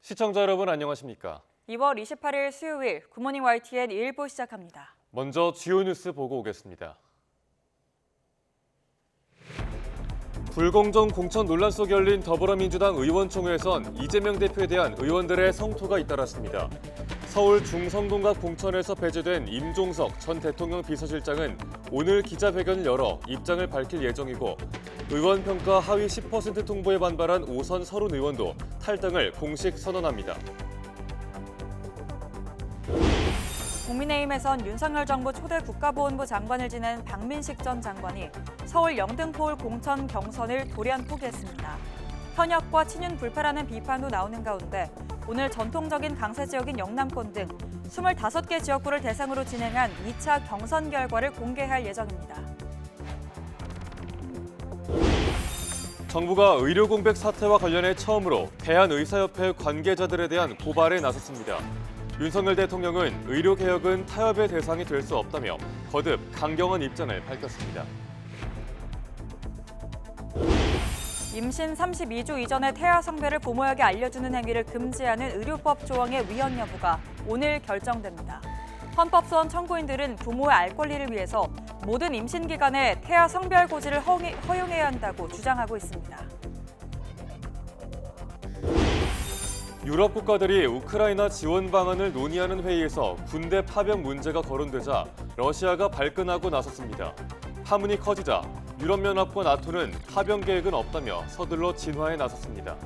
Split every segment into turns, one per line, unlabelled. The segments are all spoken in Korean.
시청자 여러분 안녕하십니까?
2월 28일 수요일 굿모닝 YTN 1부 시작합니다.
먼저 주요 뉴스 보고 오겠습니다. 불공정 공천 논란 속에 열린 더불어민주당 의원총회에선 이재명 대표에 대한 의원들의 성토가 잇따랐습니다. 서울 중성동갑 공천에서 배제된 임종석 전 대통령 비서실장은 오늘 기자회견을 열어 입장을 밝힐 예정이고 의원 평가 하위 10% 통보에 반발한 오선 서른 의원도 탈당을 공식 선언합니다.
국민의힘에선 윤석열 정부 초대 국가보훈부 장관을 지낸 박민식 전 장관이 서울 영등포울 공천 경선을 돌연 포기했습니다. 현역과 친윤 불패라는 비판도 나오는 가운데 오늘 전통적인 강세 지역인 영남권 등 25개 지역구를 대상으로 진행한 2차 경선 결과를 공개할 예정입니다.
정부가 의료 공백 사태와 관련해 처음으로 대한의사협회 관계자들에 대한 고발에 나섰습니다. 윤석열 대통령은 의료개혁은 타협의 대상이 될 수 없다며 거듭 강경한 입장을 밝혔습니다.
임신 32주 이전에 태아 성별을 부모에게 알려주는 행위를 금지하는 의료법 조항의 위헌 여부가 오늘 결정됩니다. 헌법소원 청구인들은 부모의 알 권리를 위해서 모든 임신 기간에 태아 성별 고지를 허용해야 한다고 주장하고 있습니다.
유럽 국가들이 우크라이나 지원 방안을 논의하는 회의에서 군대 파병 문제가 거론되자 러시아가 발끈하고 나섰습니다. 파문이 커지자 유럽연합과 나토는 파병 계획은 없다며 서둘러 진화에 나섰습니다.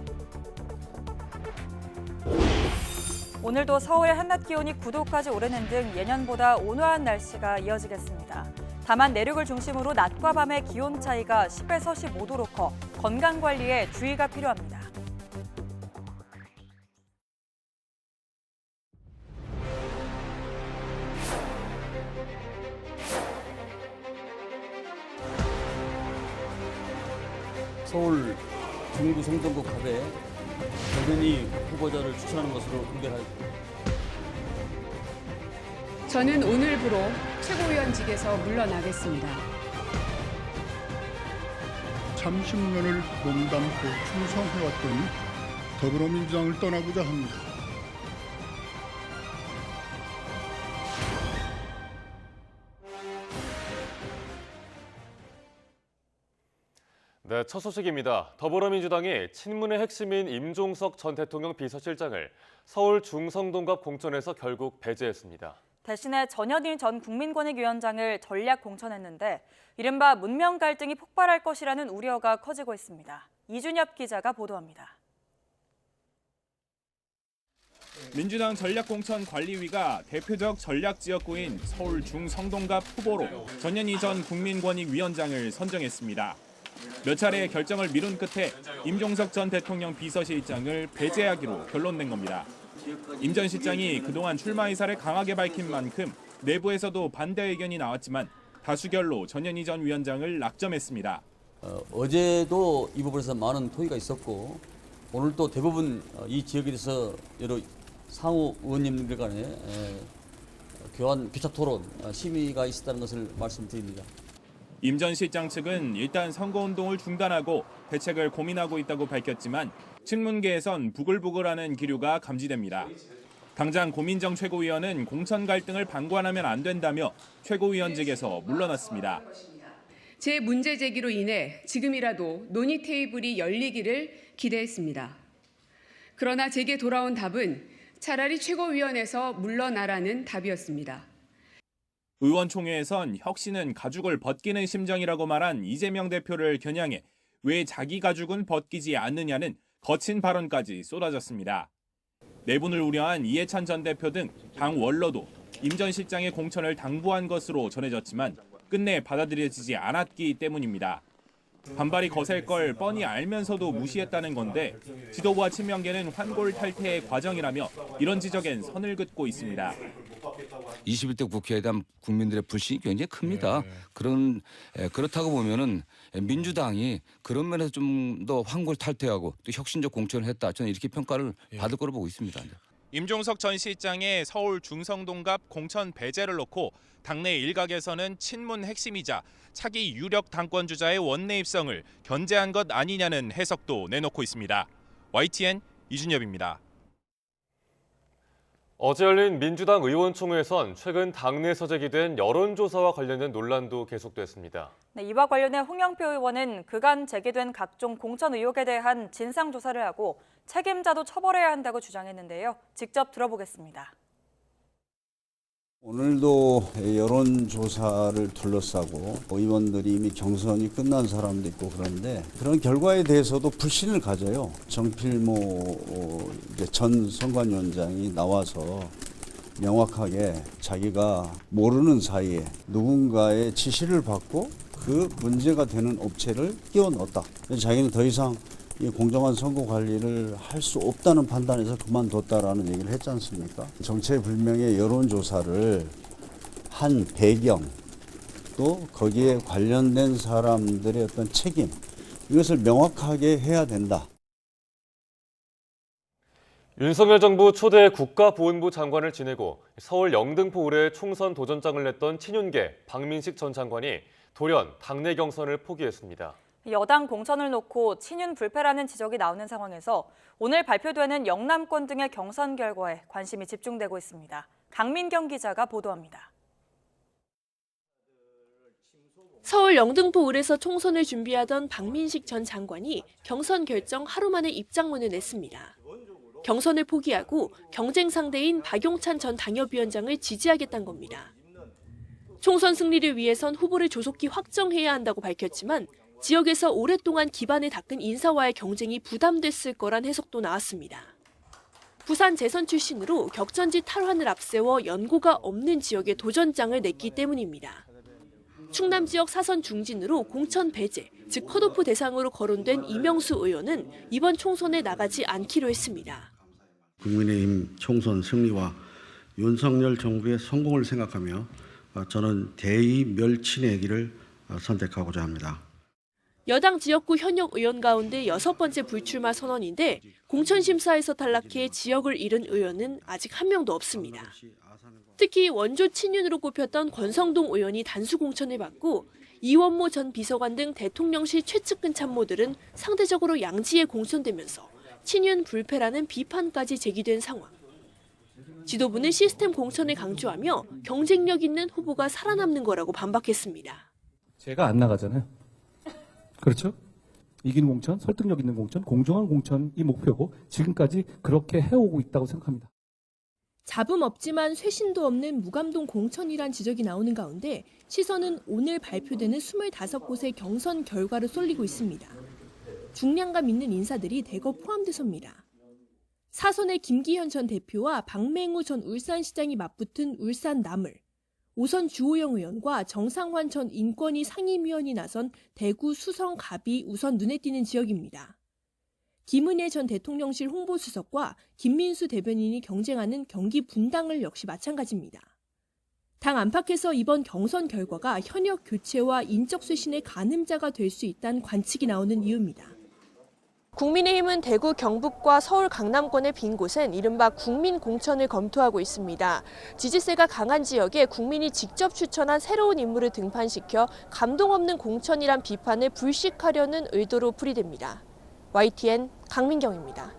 오늘도 서울의 한낮 기온이 9도까지 오르는 등 예년보다 온화한 날씨가 이어지겠습니다. 다만 내륙을 중심으로 낮과 밤의 기온 차이가 10에서 15도로 커 건강관리에 주의가 필요합니다.
서울 중구 성동구 갑에 대변인 후보자를 추천하는 것으로 의결하였습니다.
저는 오늘부로 최고위원직에서 물러나겠습니다.
30년을 몸담고 충성해왔던 더불어민주당을 떠나고자 합니다.
네, 첫 소식입니다. 더불어민주당이 친문의 핵심인 임종석 전 대통령 비서실장을 서울 중성동갑 공천에서 결국 배제했습니다.
대신에 전현희 전 국민권익위원장을 전략 공천했는데 이른바 문명 갈등이 폭발할 것이라는 우려가 커지고 있습니다. 이준엽 기자가 보도합니다.
민주당 전략공천관리위가 대표적 전략지역구인 서울 중성동갑 후보로 전현희 전 국민권익위원장을 선정했습니다. 몇 차례 결정을 미룬 끝에 임종석 전 대통령 비서실장을 배제하기로 결론낸 겁니다. 임 전 실장이 그동안 출마 의사를 강하게 밝힌 만큼 내부에서도 반대 의견이 나왔지만 다수결로 전현희 전 위원장을 낙점했습니다.
어제도 이 부분에서 많은 토의가 있었고 오늘 또 대부분 이 지역에 대해서 여러 상호 의원님들 간에 교차 토론, 심의가 있었다는 것을 말씀드립니다.
임 전 실장 측은 일단 선거운동을 중단하고 대책을 고민하고 있다고 밝혔지만 친문계에선 부글부글하는 기류가 감지됩니다. 당장 고민정 최고위원은 공천 갈등을 방관하면 안 된다며 최고위원직에서 물러났습니다.
제 문제 제기로 인해 지금이라도 논의 테이블이 열리기를 기대했습니다. 그러나 제게 돌아온 답은 차라리 최고위원에서 물러나라는 답이었습니다.
의원총회에선 혁신은 가죽을 벗기는 심정이라고 말한 이재명 대표를 겨냥해 왜 자기 가죽은 벗기지 않느냐는 거친 발언까지 쏟아졌습니다. 내분을 우려한 이해찬 전 대표 등 당 원로도 임 전 실장의 공천을 당부한 것으로 전해졌지만 끝내 받아들여지지 않았기 때문입니다. 반발이 거셀 걸 뻔히 알면서도 무시했다는 건데 지도부와 친명계는 환골탈태의 과정이라며 이런 지적엔 선을 긋고 있습니다.
21대 국회에 대한 국민들의 불신이 굉장히 큽니다. 그렇다고 보면은 민주당이 그런 면에서 좀 더 환골탈태하고 또 혁신적 공천을 했다. 저는 이렇게 평가를 받을 거로 보고 있습니다.
임종석 전 실장의 서울 중성동갑 공천 배제를 놓고 당내 일각에서는 친문 핵심이자 차기 유력 당권주자의 원내 입성을 견제한 것 아니냐는 해석도 내놓고 있습니다. YTN 이준엽입니다.
어제 열린 민주당 의원총회에선 최근 당내에서 제기된 여론조사와 관련된 논란도 계속됐습니다.
네, 이와 관련해 홍영표 의원은 그간 제기된 각종 공천 의혹에 대한 진상조사를 하고 책임자도 처벌해야 한다고 주장했는데요. 직접 들어보겠습니다.
오늘도 여론조사를 둘러싸고 의원들이 이미 경선이 끝난 사람도 있고 그런데 그런 결과에 대해서도 불신을 가져요. 정필모 전 선관위원장이 나와서 명확하게 자기가 모르는 사이에 누군가의 지시를 받고 그 문제가 되는 업체를 끼워 넣었다. 자기는 더 이상 이 공정한 선거 관리를 할 수 없다는 판단에서 그만뒀다라는 얘기를 했지 않습니까? 정체불명의 여론조사를 한 배경 또 거기에 관련된 사람들의 어떤 책임 이것을 명확하게 해야 된다.
윤석열 정부 초대 국가보훈부 장관을 지내고 서울 영등포 의뢰 총선 도전장을 냈던 친윤계 박민식 전 장관이 돌연 당내 경선을 포기했습니다.
여당 공천을 놓고 친윤 불패라는 지적이 나오는 상황에서 오늘 발표되는 영남권 등의 경선 결과에 관심이 집중되고 있습니다. 강민경 기자가 보도합니다.
서울 영등포 을에서 총선을 준비하던 박민식 전 장관이 경선 결정 하루 만에 입장문을 냈습니다. 경선을 포기하고 경쟁 상대인 박용찬 전 당협위원장을 지지하겠다는 겁니다. 총선 승리를 위해선 후보를 조속히 확정해야 한다고 밝혔지만 지역에서 오랫동안 기반을 닦은 인사와의 경쟁이 부담됐을 거란 해석도 나왔습니다. 부산 재선 출신으로 격전지 탈환을 앞세워 연고가 없는 지역에 도전장을 냈기 때문입니다. 충남 지역 사선 중진으로 공천 배제, 즉 컷오프 대상으로 거론된 이명수 의원은 이번 총선에 나가지 않기로 했습니다.
국민의힘 총선 승리와 윤석열 정부의 성공을 생각하며 저는 대의 멸치의 길을 선택하고자 합니다.
여당 지역구 현역 의원 가운데 6번째 불출마 선언인데 공천심사에서 탈락해 지역을 잃은 의원은 아직 한 명도 없습니다. 특히 원조 친윤으로 꼽혔던 권성동 의원이 단수 공천을 받고 이원모 전 비서관 등 대통령실 최측근 참모들은 상대적으로 양지에 공천되면서 친윤 불패라는 비판까지 제기된 상황. 지도부는 시스템 공천을 강조하며 경쟁력 있는 후보가 살아남는 거라고 반박했습니다.
제가 안 나가잖아요. 그렇죠? 이기는 공천, 설득력 있는 공천, 공정한 공천이 목표고 지금까지 그렇게 해오고 있다고 생각합니다.
잡음 없지만 쇄신도 없는 무감동 공천이란 지적이 나오는 가운데 시선은 오늘 발표되는 25곳의 경선 결과를 쏠리고 있습니다. 중량감 있는 인사들이 대거 포함돼서입니다. 사선의 김기현 전 대표와 박맹우 전 울산시장이 맞붙은 울산 남을, 오선 주호영 의원과 정상환 전 인권위 상임위원이 나선 대구 수성 갑이 우선 눈에 띄는 지역입니다. 김은혜 전 대통령실 홍보수석과 김민수 대변인이 경쟁하는 경기 분당을 역시 마찬가지입니다. 당 안팎에서 이번 경선 결과가 현역 교체와 인적 쇄신의 가늠자가 될 수 있다는 관측이 나오는 이유입니다. 국민의힘은 대구 경북과 서울 강남권의 빈 곳엔 이른바 국민 공천을 검토하고 있습니다. 지지세가 강한 지역에 국민이 직접 추천한 새로운 인물을 등판시켜 감동 없는 공천이란 비판을 불식하려는 의도로 풀이됩니다. YTN 강민경입니다.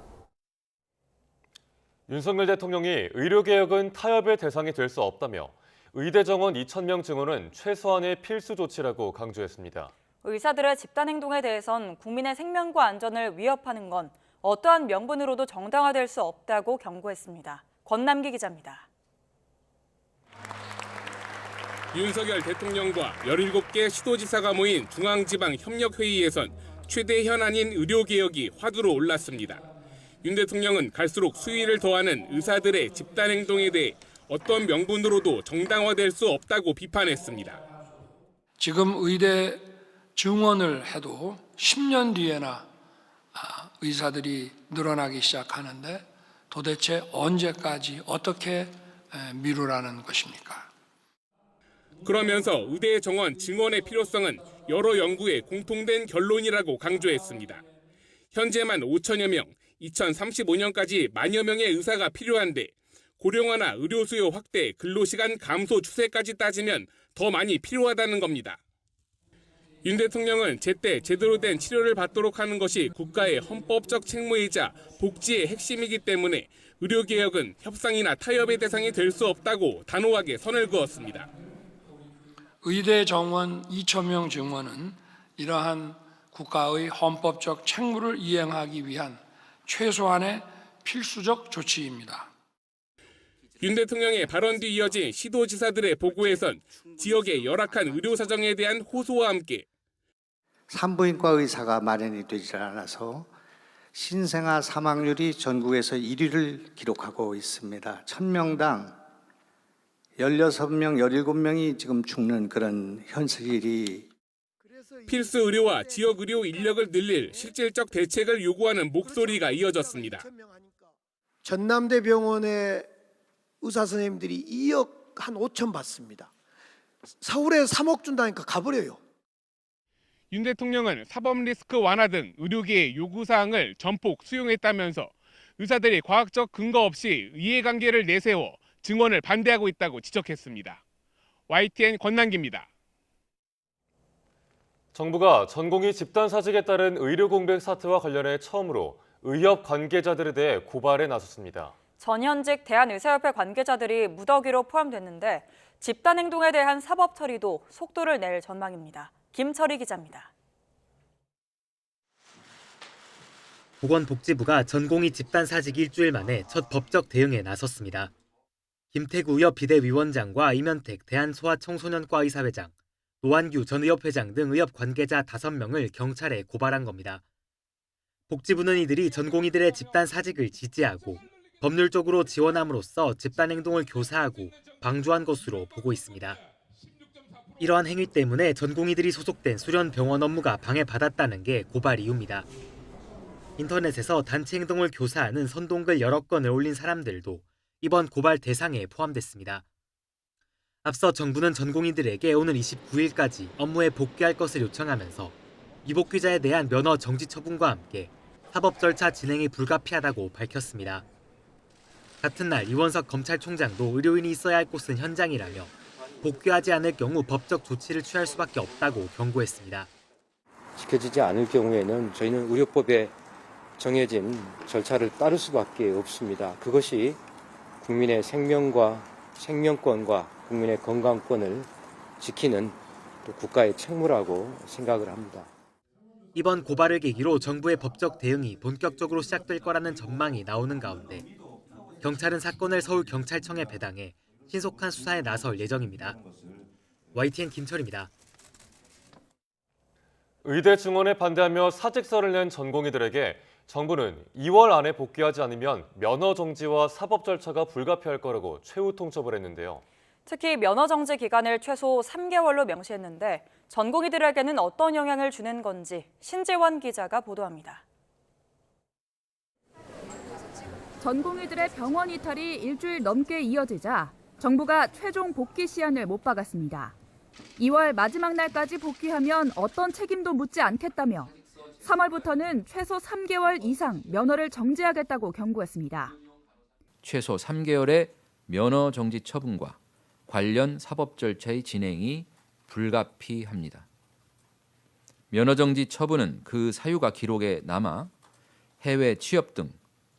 윤석열 대통령이 의료개혁은 타협의 대상이 될 수 없다며 의대 정원 2,000명 증원은 최소한의 필수 조치라고 강조했습니다.
의사들의 집단 행동에 대해선 국민의 생명과 안전을 위협하는 건 어떠한 명분으로도 정당화될 수 없다고 경고했습니다. 권남기 기자입니다.
윤석열 대통령과 17개 시도지사가 모인 중앙지방협력회의에선 최대 현안인 의료개혁이 화두로 올랐습니다. 윤 대통령은 갈수록 수위를 더하는 의사들의 집단 행동에 대해 어떤 명분으로도 정당화될 수 없다고 비판했습니다.
지금 의대 증원을 해도 10년 뒤에나 의사들이 늘어나기 시작하는데 도대체 언제까지 어떻게 미루라는 것입니까?
그러면서 의대 정원 증원의 필요성은 여러 연구의 공통된 결론이라고 강조했습니다. 현재만 5천여 명, 2035년까지 만여 명의 의사가 필요한데 고령화나 의료 수요 확대, 근로시간 감소 추세까지 따지면 더 많이 필요하다는 겁니다. 윤 대통령은 제때 제대로 된 치료를 받도록 하는 것이 국가의 헌법적 책무이자 복지의 핵심이기 때문에 의료개혁은 협상이나 타협의 대상이 될 수 없다고 단호하게 선을 그었습니다.
의대 정원 2,000명 증원은 이러한 국가의 헌법적 책무를 이행하기 위한 최소한의 필수적 조치입니다.
윤 대통령의 발언 뒤 이어진 시도지사들의 보고에선 지역의 열악한 의료 사정에 대한 호소와 함께
산부인과 의사가 마련이 되지 않아서 신생아 사망률이 전국에서 1위를 기록하고 있습니다. 1000명당 16명, 17명이 지금 죽는 그런 현실이
필수 의료와 지역 의료 인력을 늘릴 실질적 대책을 요구하는 목소리가 이어졌습니다.
전남대병원의 의사 선생님들이 2억 한 5천 받습니다. 서울에 3억 준다니까 가버려요.
윤 대통령은 사법 리스크 완화 등 의료계의 요구사항을 전폭 수용했다면서 의사들이 과학적 근거 없이 이해관계를 내세워 증원을 반대하고 있다고 지적했습니다. YTN 권남기입니다.
정부가 전공의 집단 사직에 따른 의료 공백 사태와 관련해 처음으로 의협 관계자들에 대해 고발에 나섰습니다.
전현직 대한의사협회 관계자들이 무더기로 포함됐는데 집단 행동에 대한 사법 처리도 속도를 낼 전망입니다. 김철희 기자입니다.
보건복지부가 전공의 집단 사직 일주일 만에 첫 법적 대응에 나섰습니다. 김태구 의협 비대위원장과 이면택 대한소아청소년과 의사회장, 노한규 전 의협회장 등 의협 관계자 5명을 경찰에 고발한 겁니다. 복지부는 이들이 전공의들의 집단 사직을 지지하고 법률적으로 지원함으로써 집단 행동을 교사하고 방조한 것으로 보고 있습니다. 이러한 행위 때문에 전공의들이 소속된 수련병원 업무가 방해받았다는 게 고발 이유입니다. 인터넷에서 단체 행동을 교사하는 선동글 여러 건을 올린 사람들도 이번 고발 대상에 포함됐습니다. 앞서 정부는 전공의들에게 오는 29일까지 업무에 복귀할 것을 요청하면서 미복귀자에 대한 면허 정지 처분과 함께 사법 절차 진행이 불가피하다고 밝혔습니다. 같은 날 이원석 검찰총장도 의료인이 있어야 할 곳은 현장이라며 복귀하지 않을 경우 법적 조치를 취할 수밖에 없다고 경고했습니다.
지켜지지 않을 경우에는 저희는 의료법에 정해진 절차를 따를 수밖에 없습니다. 그것이 국민의 생명권과 국민의 건강권을 지키는 또 국가의 책무라고 생각을 합니다.
이번 고발을 계기로 정부의 법적 대응이 본격적으로 시작될 거라는 전망이 나오는 가운데 경찰은 사건을 서울경찰청에 배당해 신속한 수사에 나설 예정입니다. YTN 김철입니다.
의대 증원에 반대하며 사직서를 낸 전공의들에게 정부는 2월 안에 복귀하지 않으면 면허 정지와 사법 절차가 불가피할 거라고 최후 통첩을 했는데요.
특히 면허 정지 기간을 최소 3개월로 명시했는데 전공의들에게는 어떤 영향을 주는 건지 신재원 기자가 보도합니다.
전공의들의 병원 이탈이 일주일 넘게 이어지자 정부가 최종 복귀 시한을 못 박았습니다. 2월 마지막 날까지 복귀하면 어떤 책임도 묻지 않겠다며 3월부터는 최소 3개월 이상 면허를 정지하겠다고 경고했습니다.
최소 3개월의 면허 정지 처분과 관련 사법 절차의 진행이 불가피합니다. 면허 정지 처분은 그 사유가 기록에 남아 해외 취업 등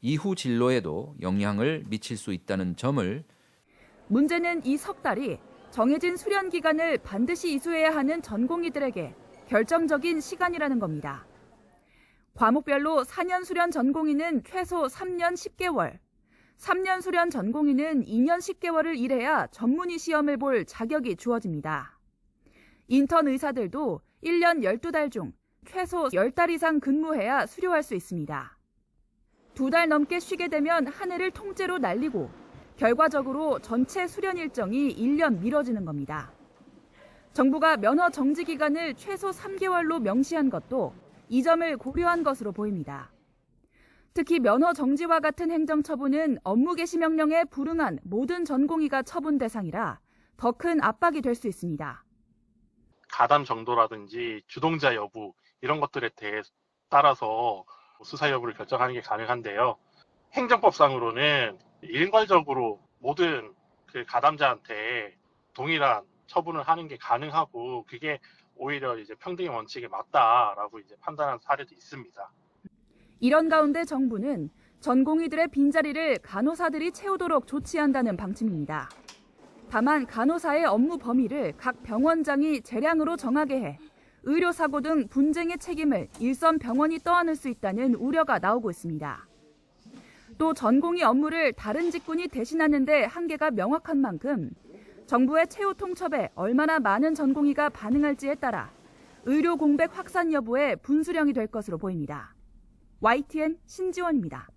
이후 진로에도 영향을 미칠 수 있다는 점을
문제는 이 석 달이 정해진 수련 기간을 반드시 이수해야 하는 전공의들에게 결정적인 시간이라는 겁니다. 과목별로 4년 수련 전공의는 최소 3년 10개월, 3년 수련 전공의는 2년 10개월을 일해야 전문의 시험을 볼 자격이 주어집니다. 인턴 의사들도 1년 12달 중 최소 10달 이상 근무해야 수료할 수 있습니다. 2달 넘게 쉬게 되면 한 해를 통째로 날리고 결과적으로 전체 수련 일정이 1년 미뤄지는 겁니다. 정부가 면허 정지 기간을 최소 3개월로 명시한 것도 이 점을 고려한 것으로 보입니다. 특히 면허 정지와 같은 행정처분은 업무 개시 명령에 불응한 모든 전공의가 처분 대상이라 더 큰 압박이 될 수 있습니다.
가담 정도라든지 주동자 여부 이런 것들에 대해 따라서 수사 여부를 결정하는 게 가능한데요. 행정법상으로는 일괄적으로 모든 그 가담자한테 동일한 처분을 하는 게 가능하고 그게 오히려 이제 평등의 원칙에 맞다라고 이제 판단한 사례도 있습니다.
이런 가운데 정부는 전공의들의 빈자리를 간호사들이 채우도록 조치한다는 방침입니다. 다만 간호사의 업무 범위를 각 병원장이 재량으로 정하게 해 의료사고 등 분쟁의 책임을 일선 병원이 떠안을 수 있다는 우려가 나오고 있습니다. 또 전공의 업무를 다른 직군이 대신하는 데 한계가 명확한 만큼 정부의 채용 통첩에 얼마나 많은 전공의가 반응할지에 따라 의료 공백 확산 여부에 분수령이 될 것으로 보입니다. YTN 신지원입니다.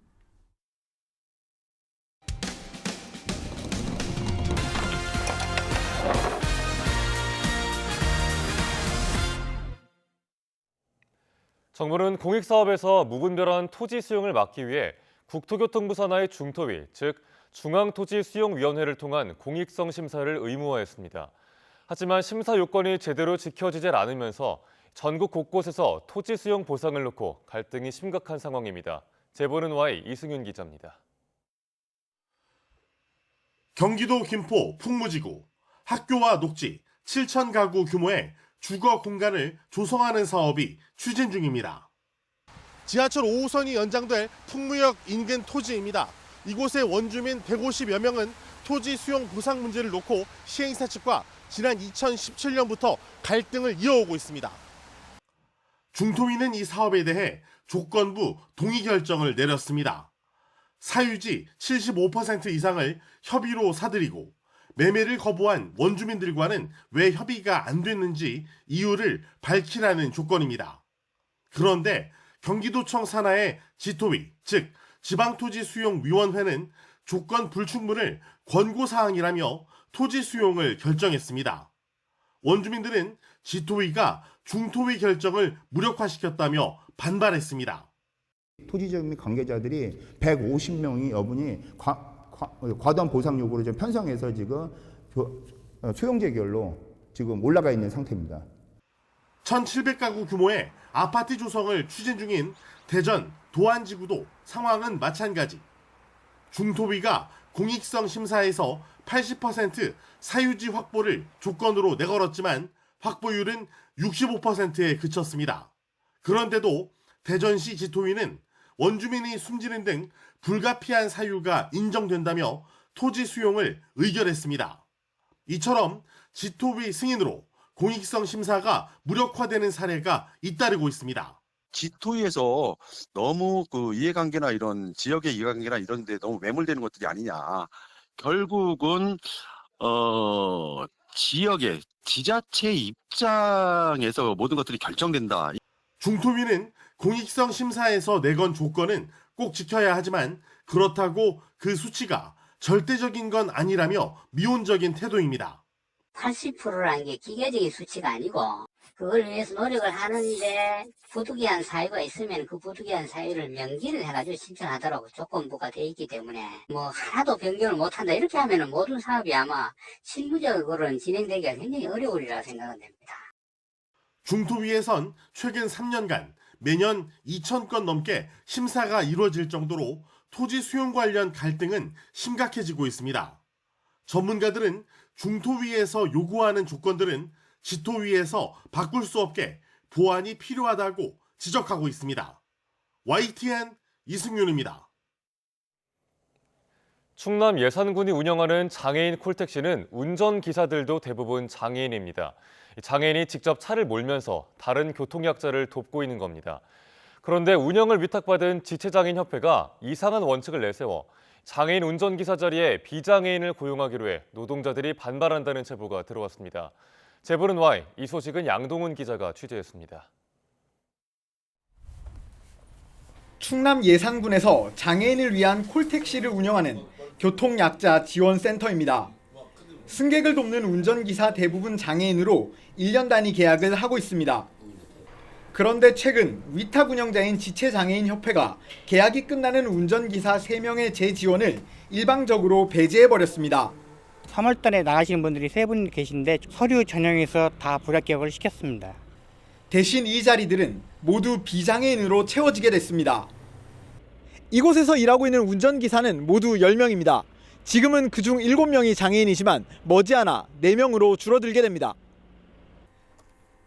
정부는 공익사업에서 무분별한 토지 수용을 막기 위해 국토교통부 산하의 중토위, 즉 중앙토지수용위원회를 통한 공익성 심사를 의무화했습니다. 하지만 심사 요건이 제대로 지켜지질 않으면서 전국 곳곳에서 토지 수용 보상을 놓고 갈등이 심각한 상황입니다. 제보는 Y 이승윤 기자입니다.
경기도 김포 풍무지구, 학교와 녹지 7천 가구 규모의 주거 공간을 조성하는 사업이 추진 중입니다. 지하철 5호선이 연장될 풍무역 인근 토지입니다. 이곳의 원주민 150여 명은 토지 수용 보상 문제를 놓고 시행사 측과 지난 2017년부터 갈등을 이어오고 있습니다. 중토위는 이 사업에 대해 조건부 동의 결정을 내렸습니다. 사유지 75% 이상을 협의로 사들이고 매매를 거부한 원주민들과는 왜 협의가 안 됐는지 이유를 밝히라는 조건입니다. 그런데 경기도청 산하의 지토위, 즉 지방토지수용위원회는 조건 불충분을 권고사항이라며 토지 수용을 결정했습니다. 원주민들은 지토위가 중토위 결정을 무력화시켰다며 반발했습니다.
토지적 및 관계자들이 150명이 여분이 과도한 보상 요구를 좀 편성해서 지금 소용 제결로 지금 올라가 있는 상태입니다.
1,700가구 규모의 아파트 조성을 추진 중인 대전 도안지구도 상황은 마찬가지. 중토위가 공익성 심사에서 80% 사유지 확보를 조건으로 내걸었지만 확보율은 65%에 그쳤습니다. 그런데도 대전시 지토위는 원주민이 숨지는 등 불가피한 사유가 인정된다며 토지 수용을 의결했습니다. 이처럼 지토위 승인으로 공익성 심사가 무력화되는 사례가 잇따르고 있습니다.
지토위에서 너무 그 이해관계나 이런 지역의 이해관계나 이런 데 너무 매몰되는 것들이 아니냐. 결국은 지역의 지자체 입장에서 모든 것들이 결정된다.
중토위는 공익성 심사에서 내건 조건은 꼭 지켜야 하지만 그렇다고 그 수치가 절대적인 건 아니라며 미온적인 태도입니다.
80%라는 게 기계적인 수치가 아니고 그걸 위해서 노력을 하는데 부득이한 사유가 있으면 그 부득이한 사유를 명기를 해가지고 신청하도록 조건부가 돼 있기 때문에 뭐 하나도 변경을 못한다 이렇게 하면 모든 사업이 아마 실무적으로는 진행되기가 굉장히 어려우리라 생각은 됩니다.
중토위에선 최근 3년간 매년 2,000건 넘게 심사가 이루어질 정도로 토지 수용 관련 갈등은 심각해지고 있습니다. 전문가들은 중토위에서 요구하는 조건들은 지토위에서 바꿀 수 없게 보완이 필요하다고 지적하고 있습니다. YTN 이승윤입니다.
충남 예산군이 운영하는 장애인 콜택시는 운전기사들도 대부분 장애인입니다. 장애인이 직접 차를 몰면서 다른 교통약자를 돕고 있는 겁니다. 그런데 운영을 위탁받은 지체장애인협회가 이상한 원칙을 내세워 장애인 운전기사 자리에 비장애인을 고용하기로 해 노동자들이 반발한다는 제보가 들어왔습니다. 제보는 Y, 이 소식은 양동훈 기자가 취재했습니다.
충남 예산군에서 장애인을 위한 콜택시를 운영하는 교통약자 지원센터입니다. 승객을 돕는 운전기사 대부분 장애인으로 1년 단위 계약을 하고 있습니다. 그런데 최근 위탁 운영자인 지체장애인협회가 계약이 끝나는 운전기사 3명의 재지원을 일방적으로 배제해버렸습니다.
3월 달에 나가시는 분들이 3분 계신데 서류 전형에서 다 불합격을 시켰습니다.
대신 이 자리들은 모두 비장애인으로 채워지게 됐습니다. 이곳에서 일하고 있는 운전기사는 모두 10명입니다. 지금은 그중 7명이 장애인이지만 머지않아 4명으로 줄어들게 됩니다.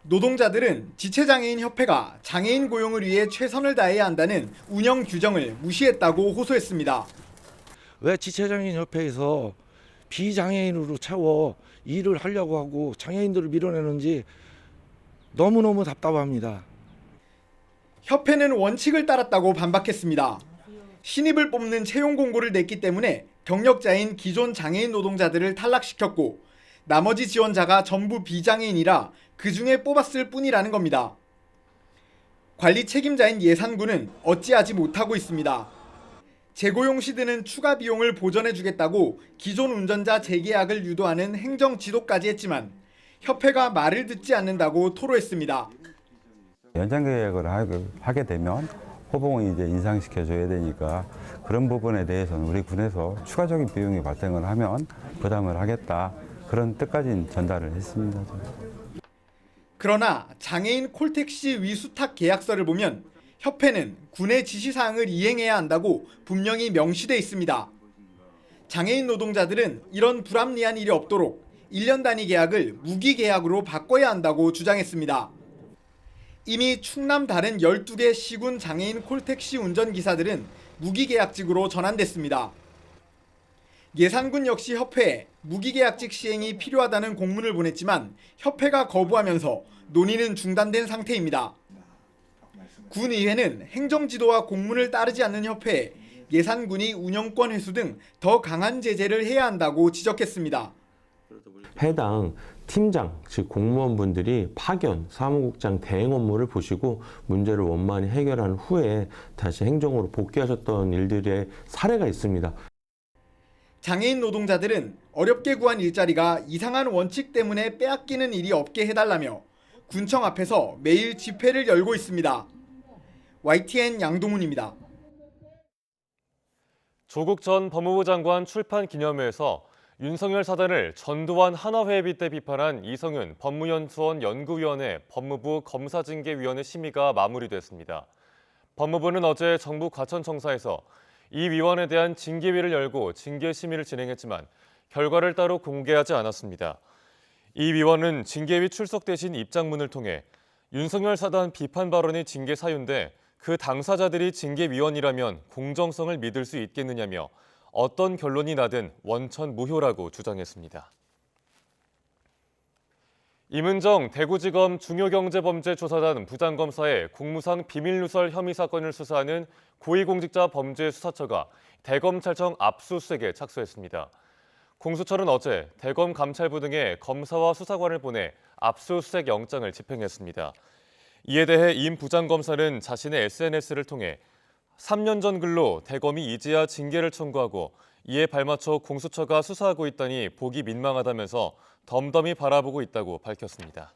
노동자들은 지체장애인 협회가 장애인 고용을 위해 최선을 다해야 한다는 운영 규정을 무시했다고 호소했습니다.
왜 지체장애인 협회에서 비장애인으로 채워 일을 하려고 하고 장애인들을 밀어내는지 너무너무 답답합니다.
협회는 원칙을 따랐다고 반박했습니다. 신입을 뽑는 채용 공고를 냈기 때문에 경력자인 기존 장애인 노동자들을 탈락시켰고 나머지 지원자가 전부 비장애인이라 그중에 뽑았을 뿐이라는 겁니다. 관리 책임자인 예산군은 어찌하지 못하고 있습니다. 재고용 시 드는 추가 비용을 보전해주겠다고 기존 운전자 재계약을 유도하는 행정 지도까지 했지만 협회가 말을 듣지 않는다고 토로했습니다.
연장 계약을 하게 되면 호봉을 이제 인상시켜줘야 되니까 그런 부분에 대해서는 우리 군에서 추가적인 비용이 발생을 하면 부담을 하겠다. 그런 뜻까지 전달을 했습니다.
그러나 장애인 콜택시 위수탁 계약서를 보면 협회는 군의 지시사항을 이행해야 한다고 분명히 명시돼 있습니다. 장애인 노동자들은 이런 불합리한 일이 없도록 1년 단위 계약을 무기 계약으로 바꿔야 한다고 주장했습니다. 이미 충남 다른 12개 시군 장애인 콜택시 운전기사들은 무기계약직으로 전환됐습니다. 예산군 역시 협회에 무기계약직 시행이 필요하다는 공문을 보냈지만 협회가 거부하면서 논의는 중단된 상태입니다. 군의회는 행정지도와 공문을 따르지 않는 협회에 예산군이 운영권 회수 등 더 강한 제재를 해야 한다고 지적했습니다.
해당 팀장, 즉 공무원분들이 파견, 사무국장 대행 업무를 보시고 문제를 원만히 해결한 후에 다시 행정으로 복귀하셨던 일들의 사례가 있습니다.
장애인 노동자들은 어렵게 구한 일자리가 이상한 원칙 때문에 빼앗기는 일이 없게 해달라며 군청 앞에서 매일 집회를 열고 있습니다. YTN 양동훈입니다.
조국 전 법무부 장관 출판 기념회에서 윤석열 사단을 전두환 한화회에 빗대 비판한 이성윤 법무연수원 연구위원회 법무부 검사징계위원회 심의가 마무리됐습니다. 법무부는 어제 정부 과천청사에서 이 위원에 대한 징계위를 열고 징계 심의를 진행했지만 결과를 따로 공개하지 않았습니다. 이 위원은 징계위 출석 대신 입장문을 통해 윤석열 사단 비판 발언이 징계 사유인데 그 당사자들이 징계위원이라면 공정성을 믿을 수 있겠느냐며 어떤 결론이 나든 원천 무효라고 주장했습니다. 임은정 대구지검 중요경제범죄조사단 부장검사의 공무상 비밀누설 혐의 사건을 수사하는 고위공직자 범죄수사처가 대검찰청 압수수색에 착수했습니다. 공수처는 어제 대검감찰부 등의 검사와 수사관을 보내 압수수색 영장을 집행했습니다. 이에 대해 임 부장검사는 자신의 SNS를 통해 3년 전 글로 대검이 이제야 징계를 청구하고 이에 발맞춰 공수처가 수사하고 있다니 보기 민망하다면서 덤덤히 바라보고 있다고 밝혔습니다.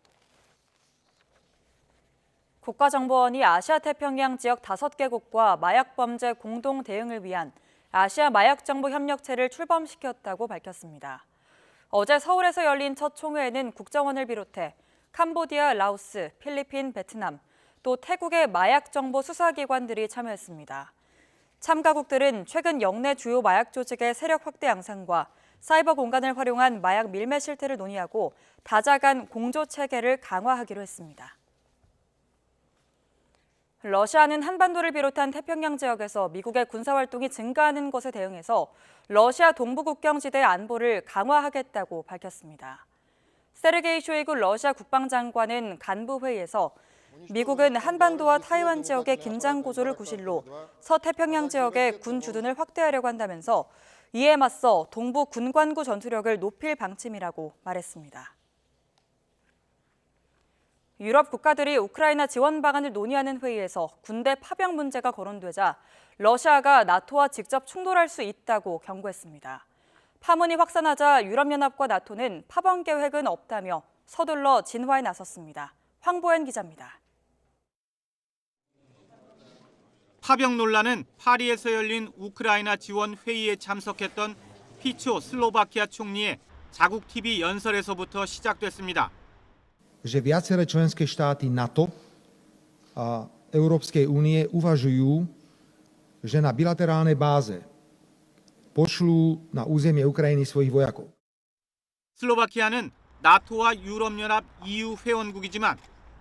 국가정보원이 아시아태평양 지역 5개국과 마약범죄 공동 대응을 위한 아시아 마약정보협력체를 출범시켰다고 밝혔습니다. 어제 서울에서 열린 첫 총회에는 국정원을 비롯해 캄보디아, 라오스, 필리핀, 베트남, 또 태국의 마약정보 수사기관들이 참여했습니다. 참가국들은 최근 역내 주요 마약 조직의 세력 확대 양상과 사이버 공간을 활용한 마약 밀매 실태를 논의하고 다자 간 공조 체계를 강화하기로 했습니다. 러시아는 한반도를 비롯한 태평양 지역에서 미국의 군사활동이 증가하는 것에 대응해서 러시아 동부국경지대 안보를 강화하겠다고 밝혔습니다. 세르게이 쇼이구 러시아 국방장관은 간부회의에서 미국은 한반도와 타이완 지역의 긴장 고조를 구실로 서태평양 지역의 군 주둔을 확대하려고 한다면서 이에 맞서 동부 군관구 전투력을 높일 방침이라고 말했습니다. 유럽 국가들이 우크라이나 지원 방안을 논의하는 회의에서 군대 파병 문제가 거론되자 러시아가 나토와 직접 충돌할 수 있다고 경고했습니다. 파문이 확산하자 유럽연합과 나토는 파병 계획은 없다며 서둘러 진화에 나섰습니다. 황보현 기자입니다.
파병 논란은 파리에서 열린 우크라이나 지원 회의에 참석했던 피초 슬로바키아 총리의 자국 TV 연설에서부터 시작됐습니다.
že viaceré členské štáty NATO a Európskej únie uvažujú, že na bilaterálnej báze pošlú na územie Ukrajiny svojich vojakov.
슬로바키아는 나토와 유럽연합 EU 회원국이지만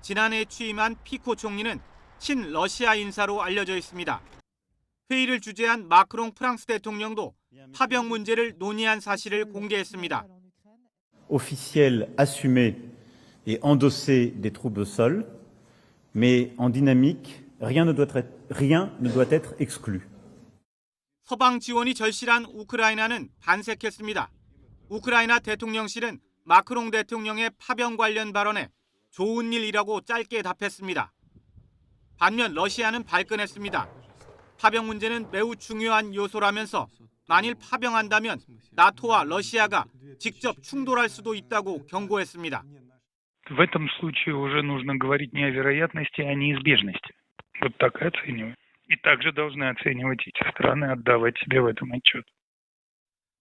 지난해 취임한 피코 총리는 친러시아 인사로 알려져 있습니다. 회의를 주재한 마크롱 프랑스 대통령도 파병 문제를 논의한 사실을 공개했습니다.
officiel assumé et endossé des troupes au sol, mais en dynamique, rien ne doit être exclu.
서방 지원이 절실한 우크라이나는 반색했습니다. 우크라이나 대통령실은 마크롱 대통령의 파병 관련 발언에 좋은 일이라고 짧게 답했습니다. 반면 러시아는 발끈했습니다. 파병 문제는 매우 중요한 요소라면서 만일 파병한다면 나토와 러시아가 직접 충돌할 수도 있다고 경고했습니다.
В этом случае уже нужно говорить не о вероятности, а о неизбежности. Вот так и оцениваю. И также должны оценивать эти страны, отдавать себе в этом отчет.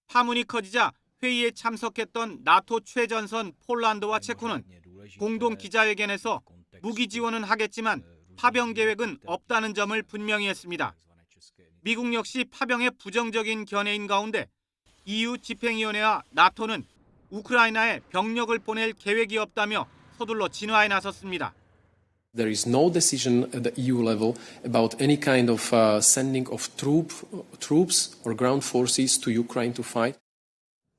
파문이 커지자 회의에 참석했던 나토 최전선 폴란드와 체코는 공동 기자회견에서 무기 지원은 하겠지만 파병 계획은 없다는 점을 분명히 했습니다. 미국 역시 파병에 부정적인 견해인 가운데 EU 집행위원회와 나토는 우크라이나에 병력을 보낼 계획이 없다며 서둘러 진화에 나섰습니다.
There is no decision at the EU level about any kind of sending of troops or ground forces to Ukraine to fight.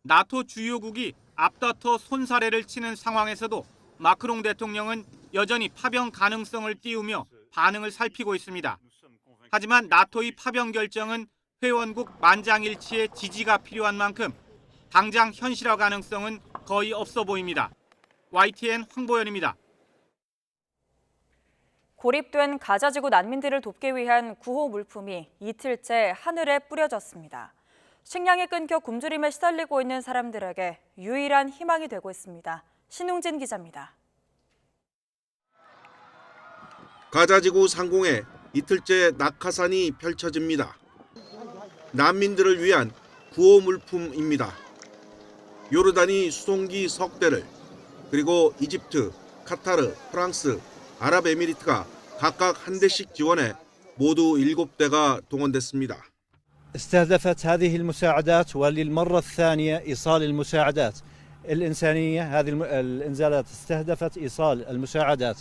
나토 주요국이 앞다퉈 손사래를 치는 상황에서도 마크롱 대통령은 여전히 파병 가능성을 띄우며 반응을 살피고 있습니다. 하지만 나토의 파병 결정은 회원국 만장일치의 지지가 필요한 만큼 당장 현실화 가능성은 거의 없어 보입니다. YTN 황보현입니다.
고립된 가자지구 난민들을 돕기 위한 구호 물품이 이틀째 하늘에 뿌려졌습니다. 식량이 끊겨 굶주림에 시달리고 있는 사람들에게 유일한 희망이 되고 있습니다. 신웅진 기자입니다.
가자지구 상공에 이틀째 낙하산이 펼쳐집니다. 난민들을 위한 구호 물품입니다. 요르단이 수송기 석 대를, 그리고 이집트, 카타르, 프랑스, 아랍에미리트가 각각 한 대씩 지원해 모두 7대가 동원됐습니다.
استهدفت هذه المساعدات وللمرة الثانية إيصال المساعدات الإنسانية. هذه الإنزالات استهدفت إيصال المساعدات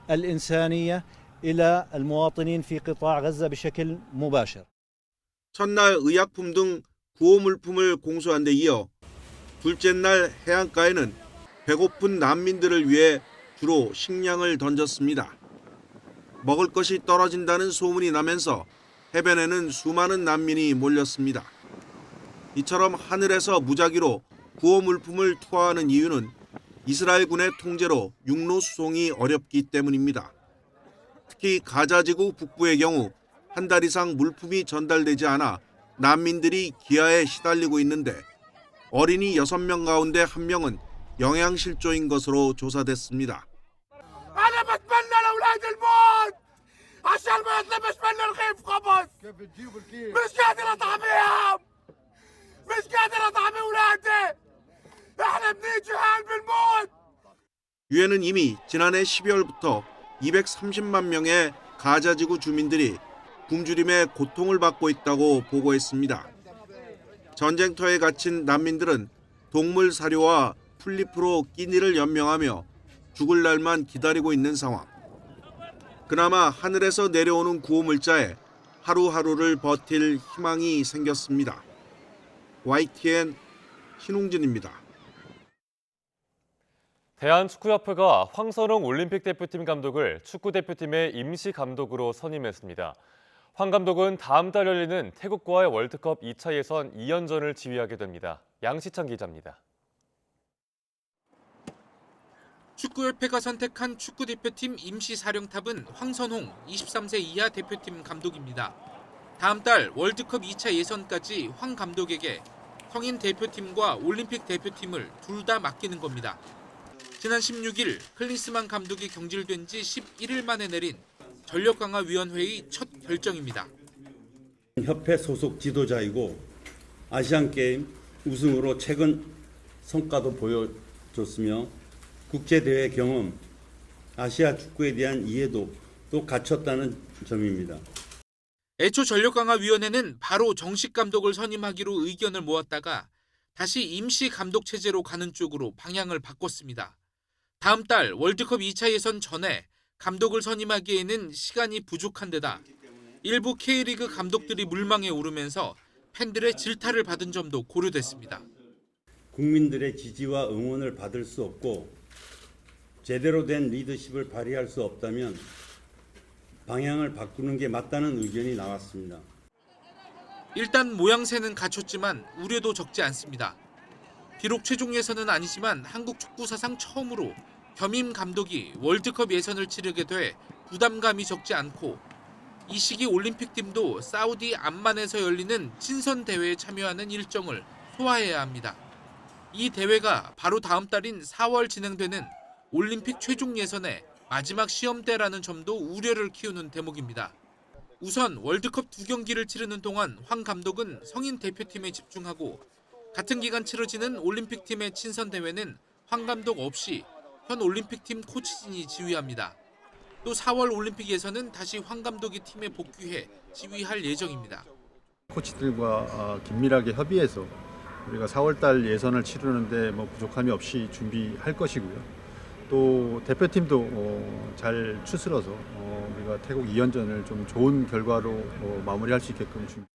الإنسانية إلى المواطنين في قطاع غزة بشكل مباشر.
첫날 의약품 등 구호 물품을 공수한 데 이어 둘째 날 해안가에는 배고픈 난민들을 위해 주로 식량을 던졌습니다. 먹을 것이 떨어진다는 소문이 나면서 해변에는 수많은 난민이 몰렸습니다. 이처럼 하늘에서 무작위로 구호 물품을 투하하는 이유는 이스라엘군의 통제로 육로 수송이 어렵기 때문입니다. 특히 가자지구 북부의 경우 한 달 이상 물품이 전달되지 않아 난민들이 기아에 시달리고 있는데 어린이 6명 가운데 1명은 영양실조인 것으로 조사됐습니다.
أنا بتمنى لأولاد الموت عشان ما يطلبش مني رغيف خبز مش قادر أطعميهم مش قادر أطعمي أولادي إحنا بنيجي هان بالموت.
유엔은 이미 지난해 12월부터 230만 명의 가자지구 주민들이 굶주림의 고통을 받고 있다고 보고했습니다. 전쟁터에 갇힌 난민들은 동물 사료와 풀잎으로 끼니를 연명하며 죽을 날만 기다리고 있는 상황. 그나마 하늘에서 내려오는 구호 물자에 하루하루를 버틸 희망이 생겼습니다. YTN 신웅진입니다.
대한축구협회가 황선홍 올림픽 대표팀 감독을 축구대표팀의 임시 감독으로 선임했습니다. 황 감독은 다음 달 열리는 태국과의 월드컵 2차 예선 2연전을 지휘하게 됩니다. 양시창 기자입니다.
축구협회가 선택한 축구대표팀 임시사령탑은 황선홍 23세 이하 대표팀 감독입니다. 다음 달 월드컵 2차 예선까지 황 감독에게 성인 대표팀과 올림픽 대표팀을 둘 다 맡기는 겁니다. 지난 16일 클린스만 감독이 경질된 지 11일 만에 내린 전력강화위원회의 첫 결정입니다.
협회 소속 지도자이고 아시안게임 우승으로 최근 성과도 보여줬으며 국제대회 경험, 아시아 축구에 대한 이해도 또 갖췄다는 점입니다.
애초 전력강화위원회는 바로 정식 감독을 선임하기로 의견을 모았다가 다시 임시 감독 체제로 가는 쪽으로 방향을 바꿨습니다. 다음 달 월드컵 2차 예선 전에 감독을 선임하기에는 시간이 부족한 데다 일부 K리그 감독들이 물망에 오르면서 팬들의 질타를 받은 점도 고려됐습니다.
국민들의 지지와 응원을 받을 수 없고 제대로 된 리더십을 발휘할 수 없다면 방향을 바꾸는 게 맞다는 의견이 나왔습니다.
일단 모양새는 갖췄지만 우려도 적지 않습니다. 비록 최종 예선은 아니지만 한국 축구 사상 처음으로 겸임 감독이 월드컵 예선을 치르게 돼 부담감이 적지 않고 이 시기 올림픽팀도 사우디 암만에서 열리는 친선 대회에 참여하는 일정을 소화해야 합니다. 이 대회가 바로 다음 달인 4월 진행되는 올림픽 최종 예선의 마지막 시험대라는 점도 우려를 키우는 대목입니다. 우선 월드컵 2경기를 치르는 동안 황 감독은 성인 대표팀에 집중하고 같은 기간 치러지는 올림픽팀의 친선 대회는 황 감독 없이 현 올림픽팀 코치진이 지휘합니다. 또 4월 올림픽 예선은 다시 황 감독이 팀에 복귀해 지휘할 예정입니다.
코치들과 긴밀하게 협의해서 우리가 4월달 예선을 치르는데 부족함이 없이 준비할 것이고요. 또 대표팀도 잘 추스러서 우리가 태국 2연전을 좀 좋은 결과로 마무리할 수 있게끔 준비.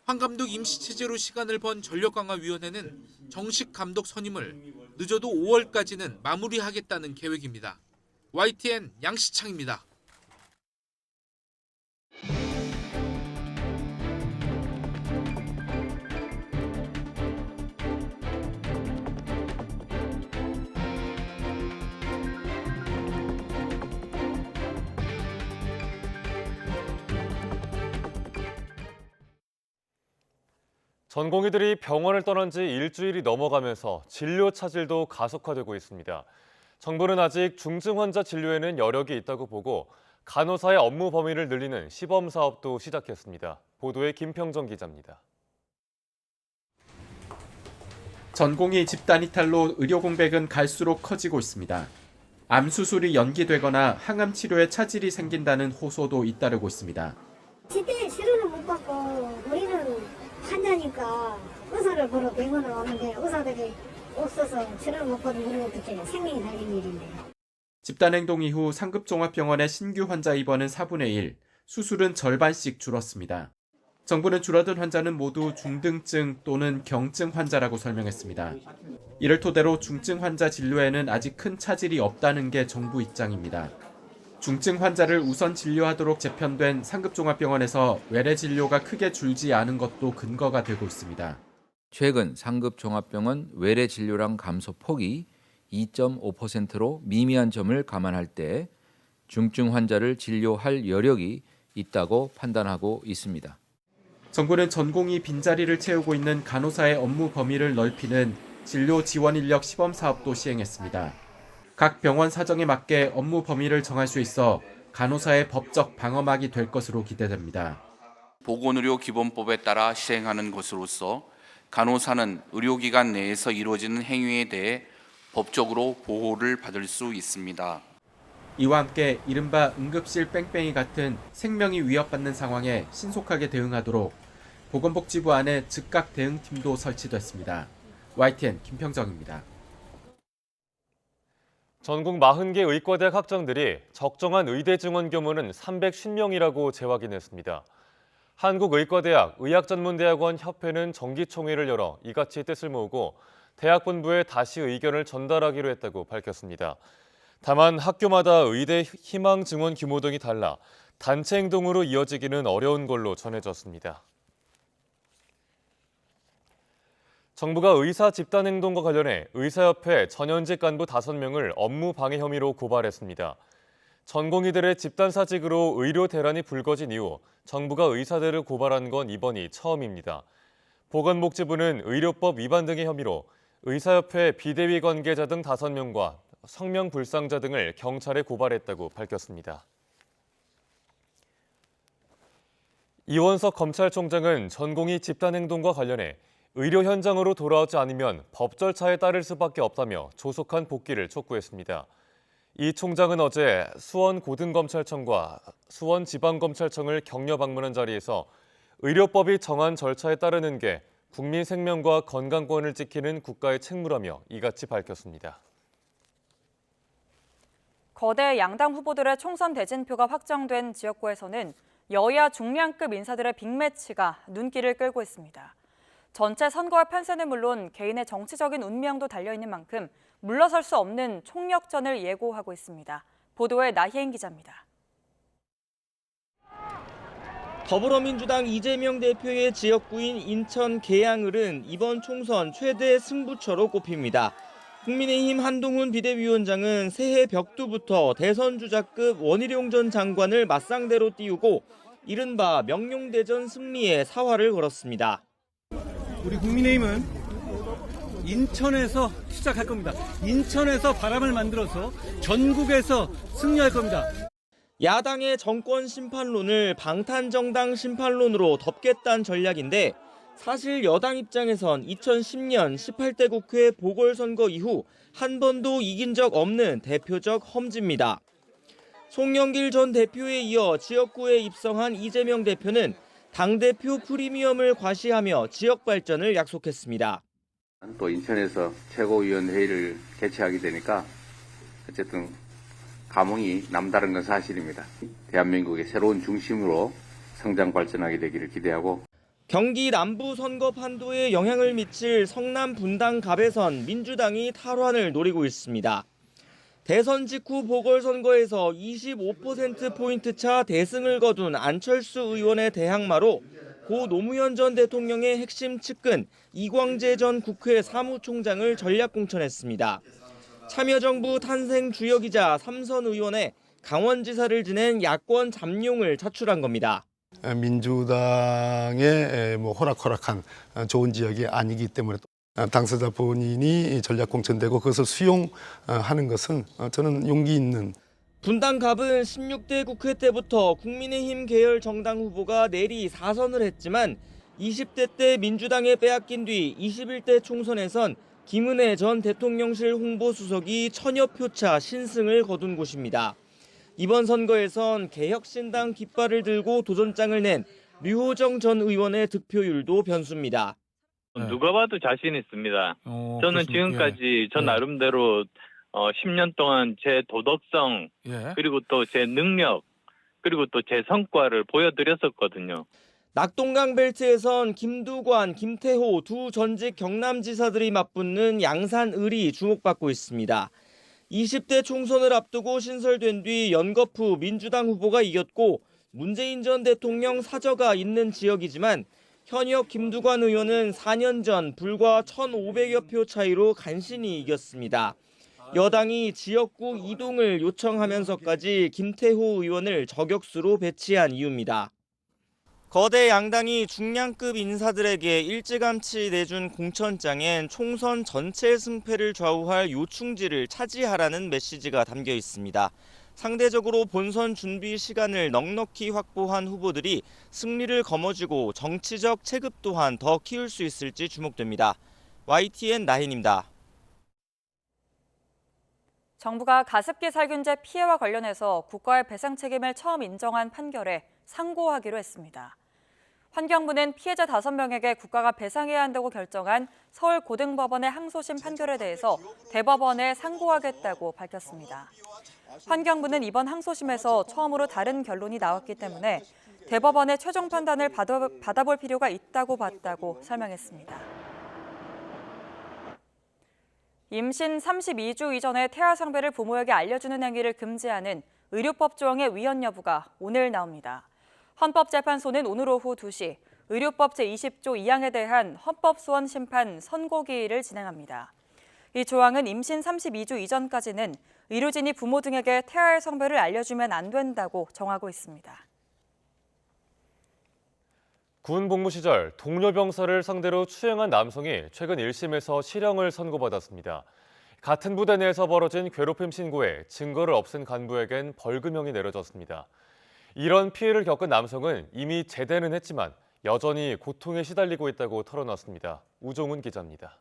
황 감독 임시 체제로 시간을 번 전력강화위원회는 정식 감독 선임을 늦어도 5월까지는 마무리하겠다는 계획입니다. YTN 양시창입니다.
전공의들이 병원을 떠난 지 일주일이 넘어가면서 진료 차질도 가속화되고 있습니다. 정부는 아직 중증 환자 진료에는 여력이 있다고 보고 간호사의 업무 범위를 늘리는 시범 사업도 시작했습니다. 보도에 김평정 기자입니다.
전공의 집단 이탈로 의료 공백은 갈수록 커지고 있습니다. 암 수술이 연기되거나 항암 치료에 차질이 생긴다는 호소도 잇따르고 있습니다.
제때 치료를 못 받고 우리는 환자니까 의사를 보러 병원을 오는데 의사들이 없어서 치료를 못 받으면 우리 어떻게 생명이 달린 일인데.
집단행동 이후 상급종합병원의 신규 환자 입원은 4분의 1, 수술은 절반씩 줄었습니다. 정부는 줄어든 환자는 모두 중등증 또는 경증 환자라고 설명했습니다. 이를 토대로 중증 환자 진료에는 아직 큰 차질이 없다는 게 정부 입장입니다. 중증 환자를 우선 진료하도록 재편된 상급종합병원에서 외래 진료가 크게 줄지 않은 것도 근거가 되고 있습니다.
최근 상급종합병원 외래 진료량 감소 폭이 2.5%로 미미한 점을 감안할 때 중증 환자를 진료할 여력이 있다고 판단하고 있습니다.
정부는 전공의 빈자리를 채우고 있는 간호사의 업무 범위를 넓히는 진료 지원 인력 시범 사업도 시행했습니다. 각 병원 사정에 맞게 업무 범위를 정할 수 있어 간호사의 법적 방어막이 될 것으로 기대됩니다.
보건의료기본법에 따라 시행하는 것으로서 간호사는 의료기관 내에서 이루어지는 행위에 대해 법적으로 보호를 받을 수 있습니다.
이와 함께 이른바 응급실 뺑뺑이 같은 생명이 위협받는 상황에 신속하게 대응하도록 보건복지부 안에 즉각 대응팀도 설치됐습니다. YTN 김평정입니다.
전국 40개 의과대학 학장들이 적정한 의대 증원 규모는 350명이라고 재확인했습니다. 한국의과대학 의학전문대학원 협회는 정기총회를 열어 이같이 뜻을 모으고 대학 본부에 다시 의견을 전달하기로 했다고 밝혔습니다. 다만 학교마다 의대 희망 증원 규모 등이 달라 단체 행동으로 이어지기는 어려운 걸로 전해졌습니다. 정부가 의사 집단 행동과 관련해 의사협회 전현직 간부 5명을 업무 방해 혐의로 고발했습니다. 전공의들의 집단 사직으로 의료 대란이 불거진 이후 정부가 의사들을 고발한 건 이번이 처음입니다. 보건복지부는 의료법 위반 등의 혐의로 의사협회 비대위 관계자 등 5명과 성명불상자 등을 경찰에 고발했다고 밝혔습니다. 이원석 검찰총장은 전공의 집단 행동과 관련해 의료 현장으로 돌아오지 않으면 법 절차에 따를 수밖에 없다며 조속한 복귀를 촉구했습니다. 이 총장은 어제 수원고등검찰청과 수원지방검찰청을 격려 방문한 자리에서 의료법이 정한 절차에 따르는 게 국민 생명과 건강권을 지키는 국가의 책무라며 이같이 밝혔습니다.
거대 양당 후보들의 총선 대진표가 확정된 지역구에서는 여야 중량급 인사들의 빅매치가 눈길을 끌고 있습니다. 전체 선거의 판세는 물론 개인의 정치적인 운명도 달려있는 만큼 물러설 수 없는 총력전을 예고하고 있습니다. 보도에 나희행 기자입니다.
더불어민주당 이재명 대표의 지역구인 인천 계양을은 이번 총선 최대 승부처로 꼽힙니다. 국민의힘 한동훈 비대위원장은 새해 벽두부터 대선 주자급 원희룡 전 장관을 맞상대로 띄우고 이른바 명룡대전 승리의 사활을 걸었습니다.
우리 국민의힘은 인천에서 시작할 겁니다. 인천에서 바람을 만들어서 전국에서 승리할 겁니다.
야당의 정권 심판론을 방탄정당 심판론으로 덮겠다는 전략인데 사실 여당 입장에선 2010년 18대 국회 보궐선거 이후 한 번도 이긴 적 없는 대표적 험지입니다. 송영길 전 대표에 이어 지역구에 입성한 이재명 대표는 당대표 프리미엄을 과시하며 지역 발전을 약속했습니다.
또 인천에서 최고위원회의를 개최하게 되니까 어쨌든 감흥이 남다른 건 사실입니다. 대한민국의 새로운 중심으로 성장 발전하게 되기를 기대하고
경기 남부 선거 판도에 영향을 미칠 성남 분당 갑에선 민주당이 탈환을 노리고 있습니다. 대선 직후 보궐선거에서 25%포인트 차 대승을 거둔 안철수 의원의 대항마로 고 노무현 전 대통령의 핵심 측근 이광재 전 국회 사무총장을 전략 공천했습니다. 참여정부 탄생 주역이자 삼선 의원의 강원지사를 지낸 야권 잠룡을 차출한 겁니다.
민주당의 호락호락한 좋은 지역이 아니기 때문에 당사자 본인이 전략 공천되고 그것을 수용하는 것은 저는 용기 있는.
분당갑은 16대 국회 때부터 국민의힘 계열 정당 후보가 내리 4선을 했지만 20대 때 민주당에 빼앗긴 뒤 21대 총선에선 김은혜 전 대통령실 홍보수석이 1000여 표 차 신승을 거둔 곳입니다. 이번 선거에선 개혁신당 깃발을 들고 도전장을 낸 류호정 전 의원의 득표율도 변수입니다.
누가 봐도 자신 있습니다. 저는 지금까지 저 나름대로 10년 동안 제 도덕성 그리고 또 제 능력 그리고 또 제 성과를 보여드렸었거든요.
낙동강 벨트에선 김두관, 김태호 두 전직 경남지사들이 맞붙는 양산을이 주목받고 있습니다. 20대 총선을 앞두고 신설된 뒤 연거푸 민주당 후보가 이겼고 문재인 전 대통령 사저가 있는 지역이지만 현역 김두관 의원은 4년 전 불과 1,500여 표 차이로 간신히 이겼습니다. 여당이 지역구 이동을 요청하면서까지 김태호 의원을 저격수로 배치한 이유입니다. 거대 양당이 중량급 인사들에게 일찌감치 내준 공천장엔 총선 전체 승패를 좌우할 요충지를 차지하라는 메시지가 담겨 있습니다. 상대적으로 본선 준비 시간을 넉넉히 확보한 후보들이 승리를 거머쥐고 정치적 체급 또한 더 키울 수 있을지 주목됩니다. YTN 나혜인입니다.
정부가 가습기 살균제 피해와 관련해서 국가의 배상 책임을 처음 인정한 판결에 상고하기로 했습니다. 환경부는 피해자 5명에게 국가가 배상해야 한다고 결정한 서울고등법원의 항소심 판결에 대해서 대법원에 상고하겠다고 밝혔습니다. 환경부는 이번 항소심에서 처음으로 다른 결론이 나왔기 때문에 대법원의 최종 판단을 받아볼 필요가 있다고 봤다고 설명했습니다. 임신 32주 이전에 태아 상배를 부모에게 알려주는 행위를 금지하는 의료법 조항의 위헌 여부가 오늘 나옵니다. 헌법재판소는 오늘 오후 2시 의료법 제20조 2항에 대한 헌법소원 심판 선고기일을 진행합니다. 이 조항은 임신 32주 이전까지는 의료진이 부모 등에게 태아의 성배를 알려주면 안 된다고 정하고 있습니다.
군 복무 시절 동료 병사를 상대로 추행한 남성이 최근 1심에서 실형을 선고받았습니다. 같은 부대 내에서 벌어진 괴롭힘 신고에 증거를 없앤 간부에겐 벌금형이 내려졌습니다. 이런 피해를 겪은 남성은 이미 제대는 했지만 여전히 고통에 시달리고 있다고 털어놨습니다. 우종훈 기자입니다.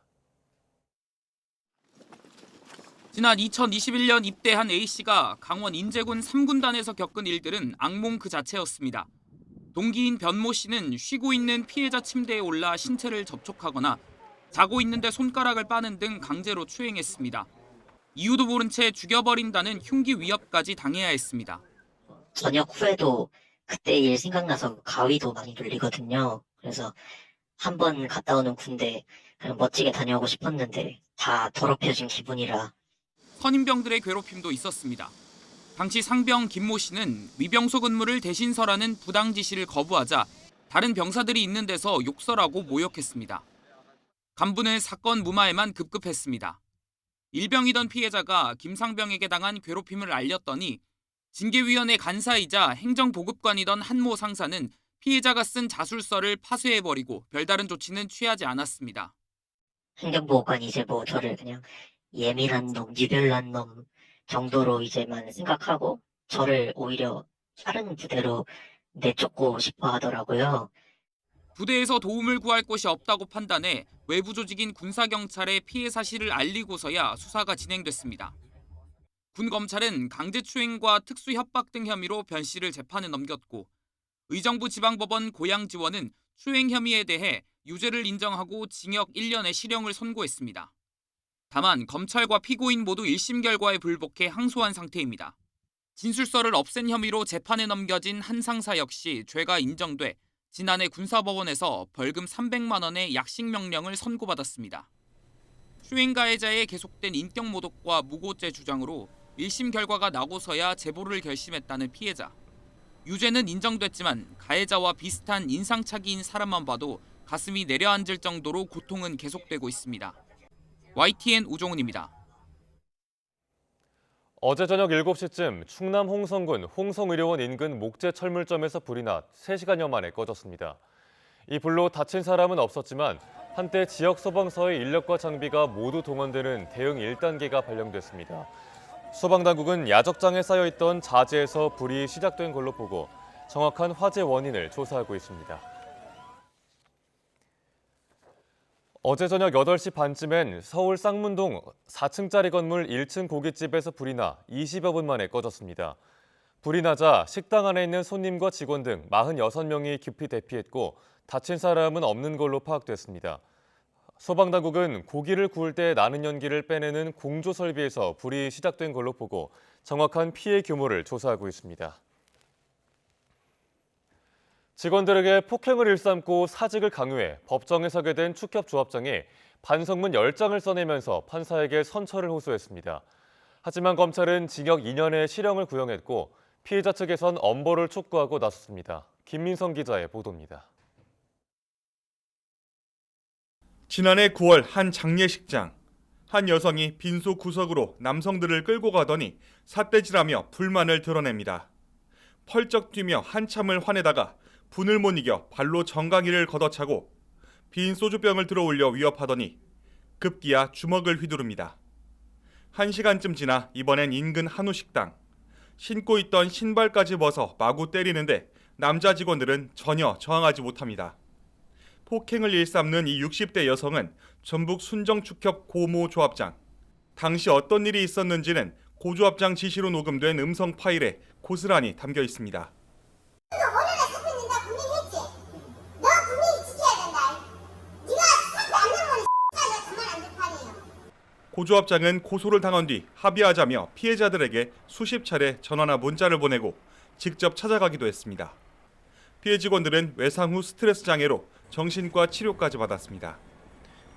지난 2021년 입대한 A씨가 강원 인제군 3군단에서 겪은 일들은 악몽 그 자체였습니다. 동기인 변모 씨는 쉬고 있는 피해자 침대에 올라 신체를 접촉하거나 자고 있는데 손가락을 빠는 등 강제로 추행했습니다. 이유도 모른 채 죽여버린다는 흉기 위협까지 당해야 했습니다.
저녁 후에도 그때 일 생각나서 가위도 많이 눌리거든요. 그래서 한 번 갔다 오는 군대 그냥 멋지게 다녀오고 싶었는데 다 더럽혀진 기분이라.
선임병들의 괴롭힘도 있었습니다. 당시 상병 김모 씨는 위병소 근무를 대신 서라는 부당 지시를 거부하자 다른 병사들이 있는 데서 욕설하고 모욕했습니다. 간부는 사건 무마에만 급급했습니다. 일병이던 피해자가 김상병에게 당한 괴롭힘을 알렸더니 징계위원회 간사이자 행정보급관이던 한모 상사는 피해자가 쓴 자술서를 파쇄해버리고 별다른 조치는 취하지 않았습니다.
행정보호관이 이제 뭐 저를 그냥 예민한 놈, 유별난 놈 정도로 이제만 생각하고 저를 오히려 다른 부대로 내쫓고 싶어 하더라고요.
부대에서 도움을 구할 곳이 없다고 판단해 외부 조직인 군사경찰에 피해 사실을 알리고서야 수사가 진행됐습니다. 군검찰은 강제추행과 특수협박 등 혐의로 변 씨를 재판에 넘겼고 의정부 지방법원 고양지원은 추행 혐의에 대해 유죄를 인정하고 징역 1년의 실형을 선고했습니다. 다만 검찰과 피고인 모두 1심 결과에 불복해 항소한 상태입니다. 진술서를 없앤 혐의로 재판에 넘겨진 한 상사 역시 죄가 인정돼 지난해 군사법원에서 벌금 300만 원의 약식 명령을 선고받았습니다. 추행 가해자의 계속된 인격 모독과 무고죄 주장으로 1심 결과가 나고서야 제보를 결심했다는 피해자. 유죄는 인정됐지만 가해자와 비슷한 인상착의인 사람만 봐도 가슴이 내려앉을 정도로 고통은 계속되고 있습니다. YTN 우종훈입니다.
어제 저녁 7시쯤 충남 홍성군 홍성의료원 인근 목재 철물점에서 불이 나 3시간여 만에 꺼졌습니다. 이 불로 다친 사람은 없었지만 한때 지역 소방서의 인력과 장비가 모두 동원되는 대응 1단계가 발령됐습니다. 소방당국은 야적장에 쌓여있던 자재에서 불이 시작된 걸로 보고 정확한 화재 원인을 조사하고 있습니다. 어제 저녁 8시 반쯤엔 서울 쌍문동 4층짜리 건물 1층 고깃집에서 불이 나 20여 분 만에 꺼졌습니다. 불이 나자 식당 안에 있는 손님과 직원 등 46명이 급히 대피했고 다친 사람은 없는 걸로 파악됐습니다. 소방당국은 고기를 구울 때 나는 연기를 빼내는 공조 설비에서 불이 시작된 걸로 보고 정확한 피해 규모를 조사하고 있습니다. 직원들에게 폭행을 일삼고 사직을 강요해 법정에 서게 된 축협조합장이 반성문 10장을 써내면서 판사에게 선처를 호소했습니다. 하지만 검찰은 징역 2년의 실형을 구형했고 피해자 측에선 엄벌을 촉구하고 나섰습니다. 김민성 기자의 보도입니다.
지난해 9월 한 장례식장. 한 여성이 빈소 구석으로 남성들을 끌고 가더니 삿대질하며 불만을 드러냅니다. 펄쩍 뛰며 한참을 화내다가 분을 못 이겨 발로 정강이를 걷어차고 빈 소주병을 들어올려 위협하더니 급기야 주먹을 휘두릅니다. 1시간쯤 지나 이번엔 인근 한우 식당. 신고 있던 신발까지 벗어 마구 때리는데 남자 직원들은 전혀 저항하지 못합니다. 폭행을 일삼는 이 60대 여성은 전북 순정축협 고모 조합장. 당시 어떤 일이 있었는지는 고 조합장 지시로 녹음된 음성 파일에 고스란히 담겨 있습니다. 고 조합장은 고소를 당한 뒤 합의하자며 피해자들에게 수십 차례 전화나 문자를 보내고 직접 찾아가기도 했습니다. 피해 직원들은 외상 후 스트레스 장애로 정신과 치료까지 받았습니다.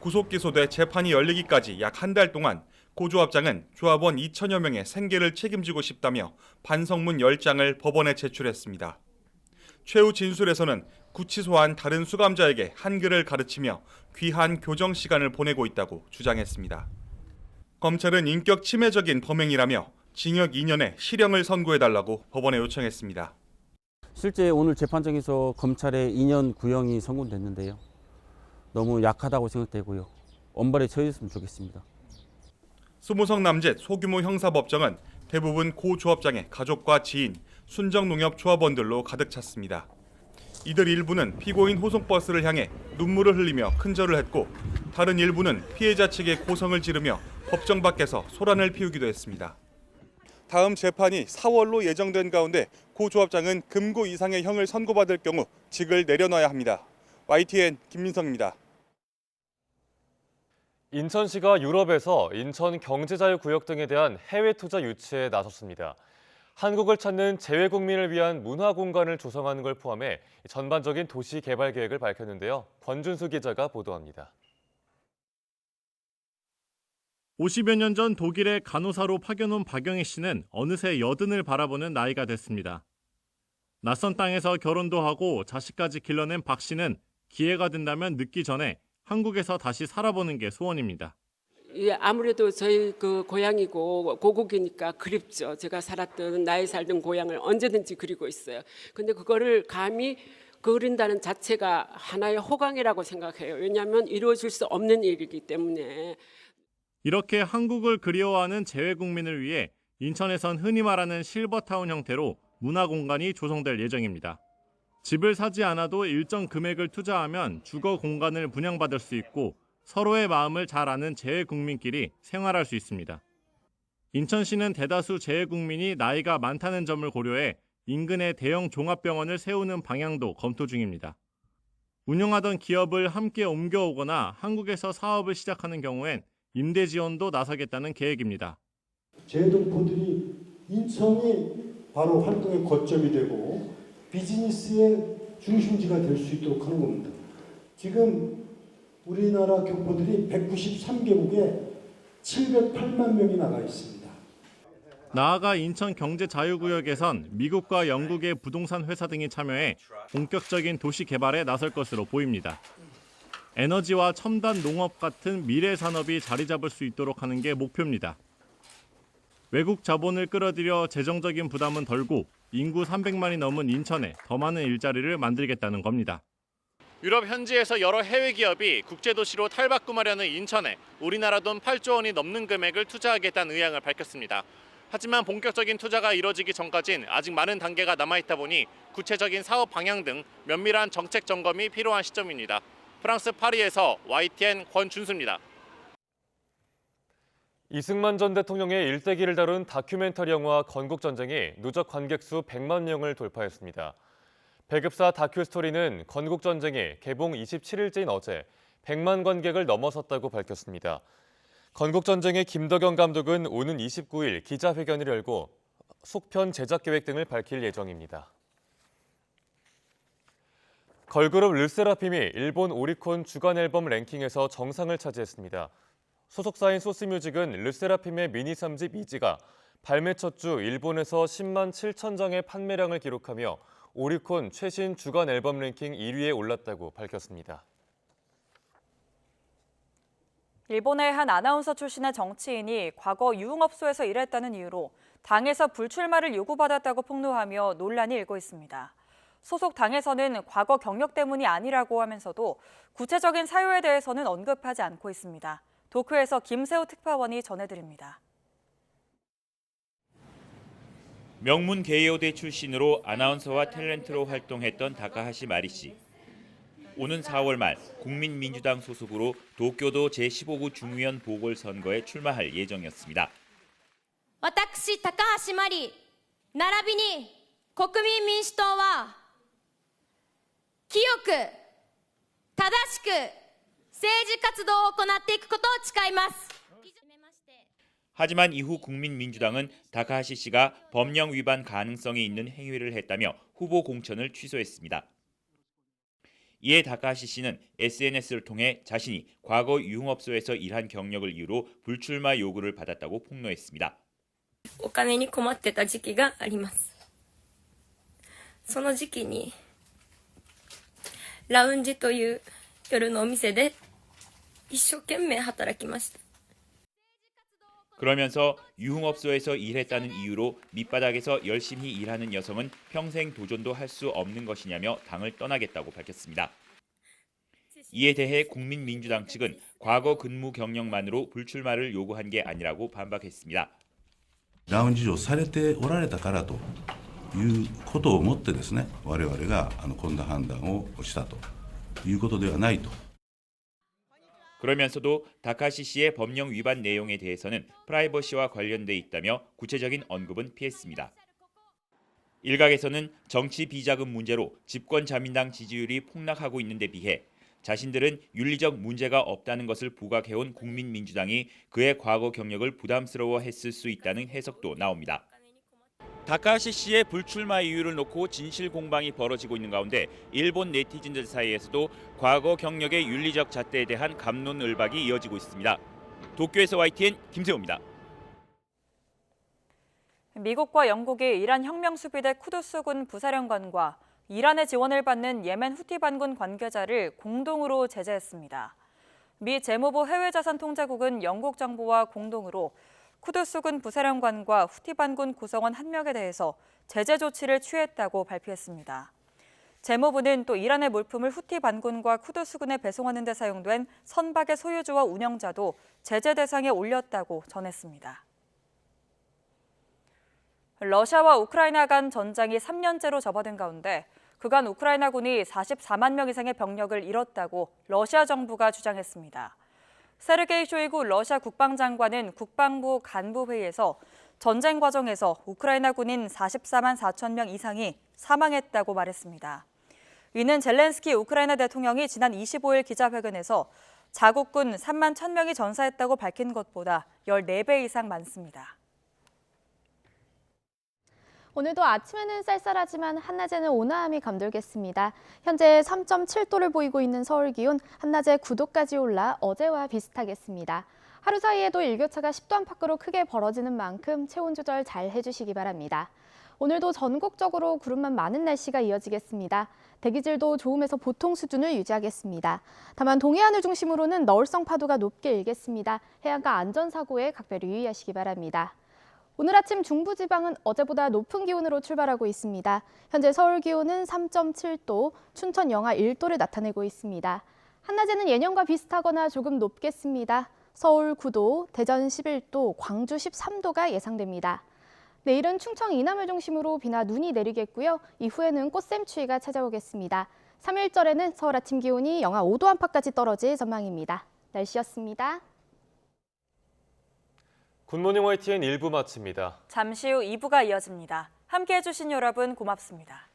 구속 기소돼 재판이 열리기까지 약 한 달 동안 고 조합장은 조합원 2천여 명의 생계를 책임지고 싶다며 반성문 10장을 법원에 제출했습니다. 최후 진술에서는 구치소한 다른 수감자에게 한글을 가르치며 귀한 교정 시간을 보내고 있다고 주장했습니다. 검찰은 인격 침해적인 범행이라며 징역 2년의 실형을 선고해달라고 법원에 요청했습니다.
실제 오늘 재판정에서 검찰의 2년 구형이 선고됐는데요. 너무 약하다고 생각되고요. 엄벌에 처해졌으면 좋겠습니다.
스무성 남짓 소규모 형사법정은 대부분 고 조합장의 가족과 지인, 순정농협 조합원들로 가득 찼습니다. 이들 일부는 피고인 호송버스를 향해 눈물을 흘리며 큰절을 했고 다른 일부는 피해자 측의 고성을 지르며 법정 밖에서 소란을 피우기도 했습니다. 다음 재판이 4월로 예정된 가운데 고 조합장은 금고 이상의 형을 선고받을 경우 직을 내려놔야 합니다. YTN 김민성입니다.
인천시가 유럽에서 인천 경제자유구역 등에 대한 해외 투자 유치에 나섰습니다. 한국을 찾는 재외국민을 위한 문화공간을 조성하는 걸 포함해 전반적인 도시 개발 계획을 밝혔는데요. 권준수 기자가 보도합니다.
50여 년 전 독일의 간호사로 파견 온 박영희 씨는 어느새 여든을 바라보는 나이가 됐습니다. 낯선 땅에서 결혼도 하고 자식까지 길러낸 박 씨는 기회가 된다면 늦기 전에 한국에서 다시 살아보는 게 소원입니다.
예, 아무래도 저희 그 고향이고 고국이니까 그립죠. 제가 살았던 나이 살던 고향을 언제든지 그리고 있어요. 근데 그거를 감히 그린다는 자체가 하나의 호강이라고 생각해요. 왜냐하면 이루어질 수 없는 일이기 때문에.
이렇게 한국을 그리워하는 재외국민을 위해 인천에선 흔히 말하는 실버타운 형태로 문화공간이 조성될 예정입니다. 집을 사지 않아도 일정 금액을 투자하면 주거 공간을 분양받을 수 있고 서로의 마음을 잘 아는 재외국민끼리 생활할 수 있습니다. 인천시는 대다수 재외국민이 나이가 많다는 점을 고려해 인근에 대형 종합병원을 세우는 방향도 검토 중입니다. 운영하던 기업을 함께 옮겨오거나 한국에서 사업을 시작하는 경우엔 임대 지원도 나서겠다는 계획입니다.
재외동포들이 인천이 바로 활동의 거점이 되고 비즈니스의 중심지가 될 수 있도록 하는 겁니다. 지금 우리나라 교포들이 193개국에 708만 명이 나가 있습니다.
나아가 인천 경제자유구역에선 미국과 영국의 부동산 회사 등이 참여해 본격적인 도시 개발에 나설 것으로 보입니다. 에너지와 첨단 농업 같은 미래 산업이 자리 잡을 수 있도록 하는 게 목표입니다. 외국 자본을 끌어들여 재정적인 부담은 덜고 인구 300만이 넘은 인천에 더 많은 일자리를 만들겠다는 겁니다.
유럽 현지에서 여러 해외 기업이 국제도시로 탈바꿈하려는 인천에 우리나라 돈 8조 원이 넘는 금액을 투자하겠다는 의향을 밝혔습니다. 하지만 본격적인 투자가 이뤄지기 전까진 아직 많은 단계가 남아있다 보니 구체적인 사업 방향 등 면밀한 정책 점검이 필요한 시점입니다. 프랑스 파리에서 YTN 권준수입니다.
이승만 전 대통령의 일대기를 다룬 다큐멘터리 영화 건국전쟁이 누적 관객 수 100만 명을 돌파했습니다. 배급사 다큐스토리는 건국전쟁이 개봉 27일째인 어제 100만 관객을 넘어섰다고 밝혔습니다. 건국전쟁의 김덕영 감독은 오는 29일 기자회견을 열고 속편 제작 계획 등을 밝힐 예정입니다. 걸그룹 르세라핌이 일본 오리콘 주간 앨범 랭킹에서 정상을 차지했습니다. 소속사인 소스뮤직은 르세라핌의 미니 3집 이지가 발매 첫 주 일본에서 10만 7천 장의 판매량을 기록하며 오리콘 최신 주간 앨범 랭킹 1위에 올랐다고 밝혔습니다.
일본의 한 아나운서 출신의 정치인이 과거 유흥업소에서 일했다는 이유로 당에서 불출마를 요구받았다고 폭로하며 논란이 일고 있습니다. 소속 당에서는 과거 경력 때문이 아니라고 하면서도 구체적인 사유에 대해서는 언급하지 않고 있습니다. 도쿄에서 김세호 특파원이 전해드립니다.
명문 게이오대 출신으로 아나운서와 탤런트로 활동했던 다카하시 마리 씨. 오는 4월 말 국민민주당 소속으로 도쿄도 제15구 중의원 보궐선거에 출마할 예정이었습니다.
私高橋真理並びに国民民主党は清く正しく政治活動を行っていくことを誓います。
하지만 이후 국민민주당은 다카하시 씨가 법령 위반 가능성이 있는 행위를 했다며 후보 공천을 취소했습니다. 이에 다카하시 씨는 SNS를 통해 자신이 과거 유흥업소에서 일한 경력을 이유로 불출마 요구를 받았다고 폭로했습니다.
お金に困ってた時期があります。その時期にラウンジという夜のお店で一生懸命働きました。
그러면서 유흥업소에서 일했다는 이유로 밑바닥에서 열심히 일하는 여성은 평생 도전도 할 수 없는 것이냐며 당을 떠나겠다고 밝혔습니다. 이에 대해 국민민주당 측은 과거 근무 경력만으로 불출마를 요구한 게 아니라고 반박했습니다.
ラウンジ上されておられたからということをもってですね、我々がこんな判断をしたということではないと。
그러면서도 다카시 씨의 법령 위반 내용에 대해서는 프라이버시와 관련돼 있다며 구체적인 언급은 피했습니다. 일각에서는 정치 비자금 문제로 집권 자민당 지지율이 폭락하고 있는 데 비해 자신들은 윤리적 문제가 없다는 것을 부각해온 국민민주당이 그의 과거 경력을 부담스러워했을 수 있다는 해석도 나옵니다. 다카하시 씨의 불출마 이유를 놓고 진실 공방이 벌어지고 있는 가운데 일본 네티즌들 사이에서도 과거 경력의 윤리적 잣대에 대한 갑론을박이 이어지고 있습니다. 도쿄에서 YTN 김세호입니다.
미국과 영국이 이란 혁명수비대 쿠두스군 부사령관과 이란의 지원을 받는 예멘 후티 반군 관계자를 공동으로 제재했습니다. 미 재무부 해외자산통제국은 영국 정부와 공동으로 쿠두스군 부사령관과 후티 반군 구성원 1명에 대해서 제재 조치를 취했다고 발표했습니다. 재무부는 또 이란의 물품을 후티 반군과 쿠두스군에 배송하는 데 사용된 선박의 소유주와 운영자도 제재 대상에 올렸다고 전했습니다. 러시아와 우크라이나 간 전장이 3년째로 접어든 가운데 그간 우크라이나군이 44만 명 이상의 병력을 잃었다고 러시아 정부가 주장했습니다. 세르게이 쇼이구 러시아 국방장관은 국방부 간부회의에서 전쟁 과정에서 우크라이나 군인 44만 4천 명 이상이 사망했다고 말했습니다. 이는 젤렌스키 우크라이나 대통령이 지난 25일 기자회견에서 자국군 3만 1,000명이 전사했다고 밝힌 것보다 14배 이상 많습니다.
오늘도 아침에는 쌀쌀하지만 한낮에는 온화함이 감돌겠습니다. 현재 3.7도를 보이고 있는 서울 기온, 한낮에 9도까지 올라 어제와 비슷하겠습니다. 하루 사이에도 일교차가 10도 안팎으로 크게 벌어지는 만큼 체온 조절 잘 해주시기 바랍니다. 오늘도 전국적으로 구름만 많은 날씨가 이어지겠습니다. 대기질도 좋음에서 보통 수준을 유지하겠습니다. 다만 동해안을 중심으로는 너울성 파도가 높게 일겠습니다. 해안가 안전사고에 각별히 유의하시기 바랍니다. 오늘 아침 중부지방은 어제보다 높은 기온으로 출발하고 있습니다. 현재 서울 기온은 3.7도, 춘천 영하 1도를 나타내고 있습니다. 한낮에는 예년과 비슷하거나 조금 높겠습니다. 서울 9도, 대전 11도, 광주 13도가 예상됩니다. 내일은 충청 이남을 중심으로 비나 눈이 내리겠고요. 이후에는 꽃샘추위가 찾아오겠습니다. 3일절에는 서울 아침 기온이 영하 5도 안팎까지 떨어질 전망입니다. 날씨였습니다.
굿모닝 YTN 1부 마칩니다.
잠시 후 2부가 이어집니다. 함께해 주신 여러분 고맙습니다.